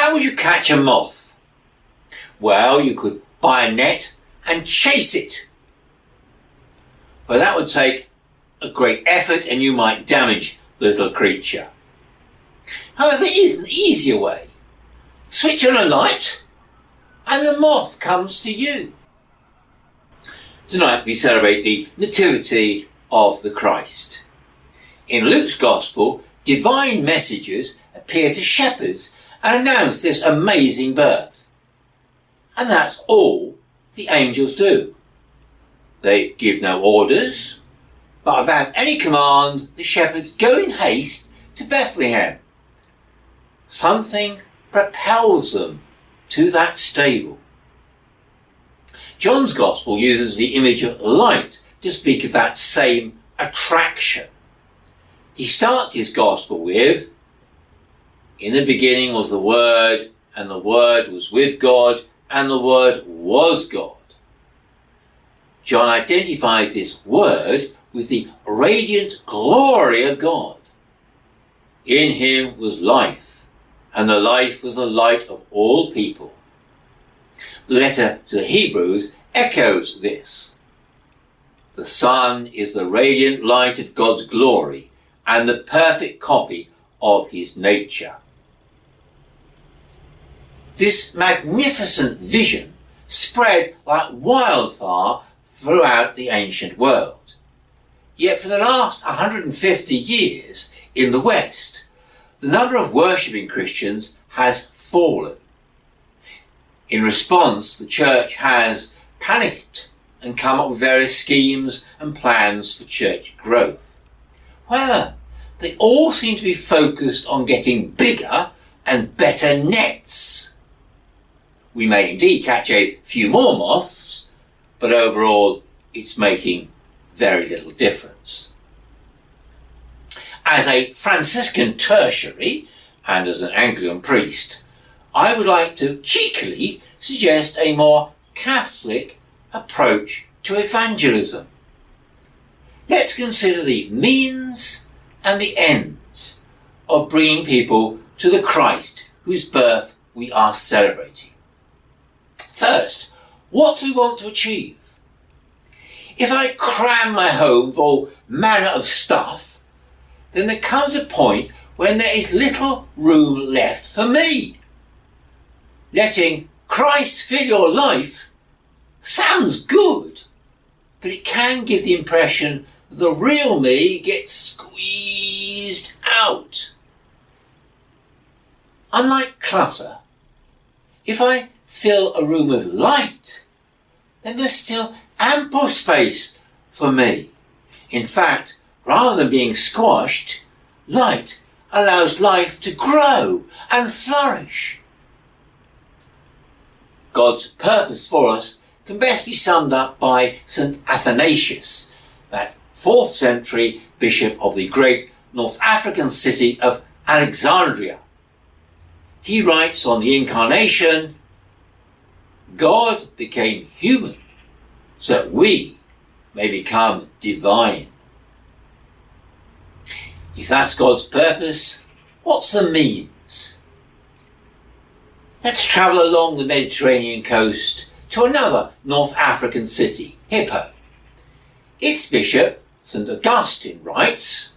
How would you catch a moth? Well, you could buy a net and chase it. But that would take a great effort and you might damage the little creature. However, there is an easier way. Switch on a light and the moth comes to you. Tonight we celebrate the Nativity of the Christ. In Luke's Gospel, divine messengers appear to shepherds and announce this amazing birth. And that's all the angels do. They give no orders, but without any command, the shepherds go in haste to Bethlehem. Something propels them to that stable. John's Gospel uses the image of light to speak of that same attraction. He starts his Gospel with, "In the beginning was the Word, and the Word was with God, and the Word was God." John identifies this Word with the radiant glory of God. In him was life, and the life was the light of all people. The letter to the Hebrews echoes this. The Son is the radiant light of God's glory and the perfect copy of his nature. This magnificent vision spread like wildfire throughout the ancient world. Yet for the last 150 years in the West, the number of worshipping Christians has fallen. In response, the Church has panicked and come up with various schemes and plans for church growth. However, they all seem to be focused on getting bigger and better nets. We may indeed catch a few more moths, but overall it's making very little difference. As a Franciscan Tertiary and as an Anglican priest, I would like to cheekily suggest a more Catholic approach to evangelism. Let's consider the means and the ends of bringing people to the Christ whose birth we are celebrating. First, what do we want to achieve? If I cram my home with all manner of stuff, then there comes a point when there is little room left for me. Letting Christ fill your life sounds good, but it can give the impression that the real me gets squeezed out. Unlike clutter, if I fill a room with light, then there's still ample space for me. In fact, rather than being squashed, light allows life to grow and flourish. God's purpose for us can best be summed up by St. Athanasius, that 4th century bishop of the great North African city of Alexandria. He writes on the Incarnation, God became human so that we may become divine. If that's God's purpose, what's the means? Let's travel along the Mediterranean coast to another North African city, Hippo. Its bishop, St. Augustine, writes,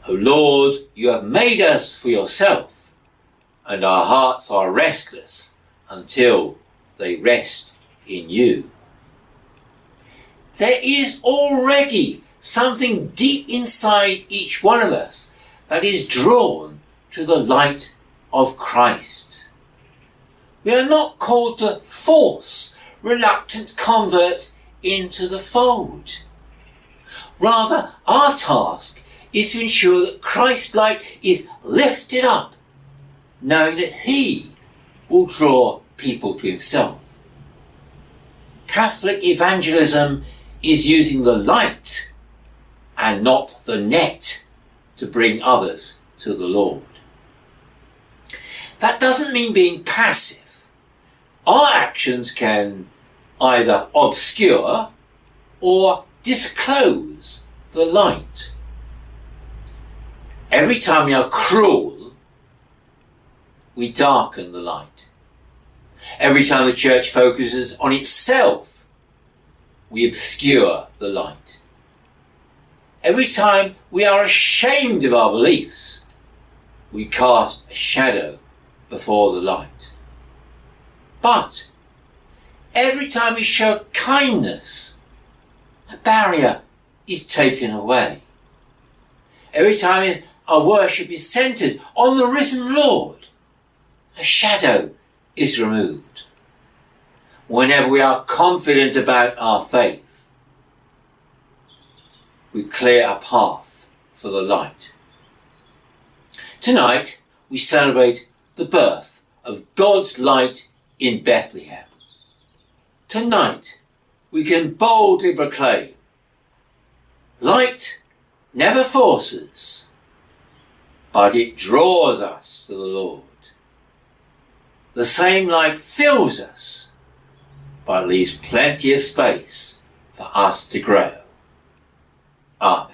O Lord, you have made us for yourself, and our hearts are restless until they rest in you. There is already something deep inside each one of us that is drawn to the light of Christ. We are not called to force reluctant converts into the fold. Rather, our task is to ensure that Christ's light is lifted up, knowing that he will draw people to himself. Catholic evangelism is using the light and not the net to bring others to the Lord. That doesn't mean being passive. Our actions can either obscure or disclose the light. Every time we are cruel we darken the light. Every time the church focuses on itself, we obscure the light. Every time we are ashamed of our beliefs, we cast a shadow before the light. But every time we show kindness, a barrier is taken away. Every time our worship is centred on the risen Lord, a shadow is removed. Whenever we are confident about our faith, we clear a path for the light. Tonight, we celebrate the birth of God's light in Bethlehem. Tonight, we can boldly proclaim, light never forces, but it draws us to the Lord. The same light fills us, but leaves plenty of space for us to grow. Amen.